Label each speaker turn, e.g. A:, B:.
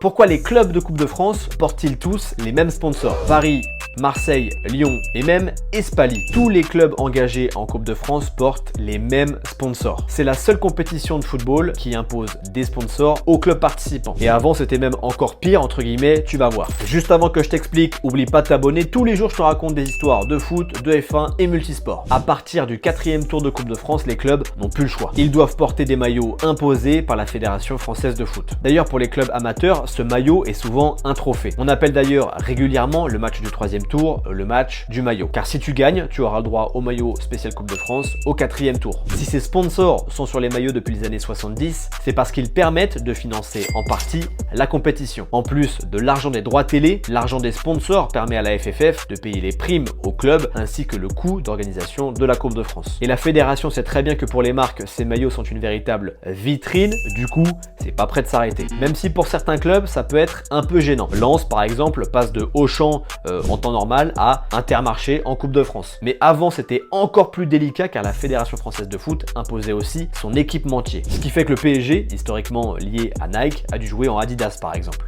A: Pourquoi les clubs de Coupe de France portent-ils tous les mêmes sponsors? Paris, Marseille, Lyon et même Espali. Tous les clubs engagés en Coupe de France portent les mêmes sponsors. C'est la seule compétition de football qui impose des sponsors aux clubs participants. Et avant, c'était même encore pire, entre guillemets, tu vas voir. Juste avant que je t'explique, oublie pas de t'abonner. Tous les jours, je te raconte des histoires de foot, de F1 et multisport. À partir du 4e tour de Coupe de France, les clubs n'ont plus le choix. Ils doivent porter des maillots imposés par la Fédération française de foot. D'ailleurs, pour les clubs amateurs, ce maillot est souvent un trophée. On appelle d'ailleurs régulièrement le match du 3e tour le match du maillot. Car si tu gagnes, tu auras le droit au maillot spécial Coupe de France au 4e tour. Si ces sponsors sont sur les maillots depuis les années 70, c'est parce qu'ils permettent de financer en partie la compétition. En plus de l'argent des droits télé, l'argent des sponsors permet à la FFF de payer les primes aux clubs ainsi que le coût d'organisation de la Coupe de France. Et la fédération sait très bien que pour les marques, ces maillots sont une véritable vitrine, du coup, c'est pas prêt de s'arrêter. Même si pour certains clubs, ça peut être un peu gênant. Lens, par exemple, passe de Auchan en temps normal à Intermarché en Coupe de France. Mais avant, c'était encore plus délicat car la Fédération française de foot imposait aussi son équipementier. Ce qui fait que le PSG, historiquement lié à Nike, a dû jouer en Adidas par exemple.